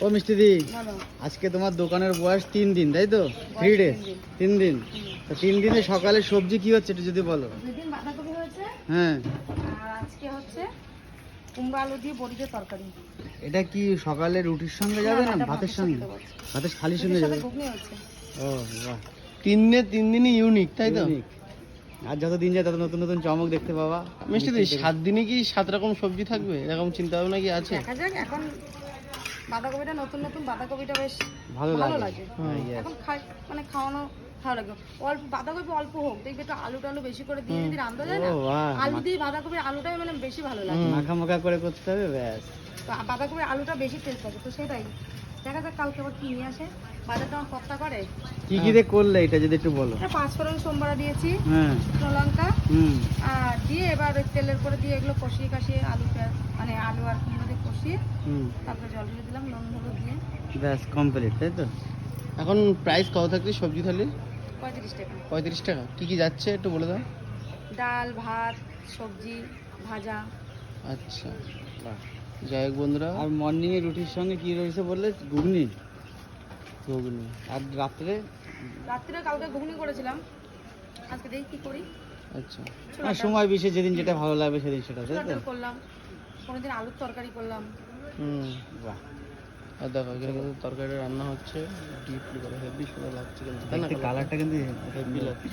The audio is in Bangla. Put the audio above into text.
ও মিষ্টি দি, বলো। আজকে তোমার দোকানের বয়স 3 দিন, তাই তো? 3 ডেজ, 3 দিন। তো 3 দিনে সকালে সবজি কি হচ্ছে একটু যদি বলো। দুদিন বাঁধাকপি হয়েছে হ্যাঁ, আর আজকে হচ্ছে কুমড়ো আলু দিয়ে বড়ি দিয়ে তরকারি। এটা কি সকালে রুটির সঙ্গে যাবে না এটা ভাতের সঙ্গে? দেবো আজকে। ভাতের থালির রুটির সঙ্গে সাথে যাবে? ঘুগনি হচ্ছে। ও বাহ, 3 দিনই ইউনিক, তাই তো? unique। আর যত দিন যায় তত নতুন নতুন চমক দেখতে পাবা। মিষ্টি দি, 7 দিনে কি 7 রকম সবজি থাকবে এরকম চিন্তা ভাবনা কি আছে? দেখা যাক, এখন বাঁধাকপিটা নতুন নতুন বাঁধাকপিটা বেশ ভালো ভালো লাগে। লাগে। হ্যাঁ, yes। এখন মানে খাওয়ানো ভালো লাগে। অল্প বাঁধাকপি অল্প হোক, দেখবে একটু আলু টালু বেশি করে দিয়ে যদি রান্না যায় না, ও বাহ, আলু দিয়ে বাঁধাকপি আলুটাই মানে বেশি ভালো লাগে। মাখা মাখা করে করতে হবে, ব্যাস। তো বাঁধাকপির আলুটা বেশি টেস্ট লাগে, তো সেটাই দেখা যাক কালকে আবার কি নিয়ে আসে। বাজারটা আমার কর্তা করে। কি কি দিয়ে করলে এটা যদি একটু বলো। এটা 5 ফোড়ন সোমবার দিয়েছি, হ্যাঁ, শুকনো লঙ্কা হুম, আর দিয়ে এবার ওই তেলের করে দিয়ে এগুলো কষিয়ে কাশিয়ে আলুটা মানে আলু আর কুমড়ো দিয়ে কষিয়ে হুম, তারপরে জল দিয়ে দিলাম, নুন হলুদ দিয়ে। ব্যাস কমপ্লিট, তাই তো? এখন প্রাইস কত থাকছে সবজি থালি? 35 টাকা। 35 টাকা। কি কি যাচ্ছে একটু বলে দাও। ডাল ভাত সবজি ভাজা। আচ্ছা, বাহ। যাই হোক বন্ধুরা, আর মর্নিং এ রুটির সঙ্গে কি রয়েছে বললে? ঘুগনি। ঘুগনি। আর রাত্রে? রাত্রে কালকে ঘুগনি করেছিলাম, আজকে দেখি কি করি। আচ্ছা, আর সময় বিশেষ যেদিন যেটা ভালো লাগবে সেদিন সেটা, তাই ছোলা তো? ডাল করলাম, কোনোদিন আলুর তরকারি করলাম। হুম। বাহ, আর দেখো এখানে কিন্তু তরকারিটা রান্না হচ্ছে ডিপলি করে, হেভি সুন্দর লাগছে কিন্তু, তাই না? দেখতে কালারটা কিন্তু হেভি লাগছে।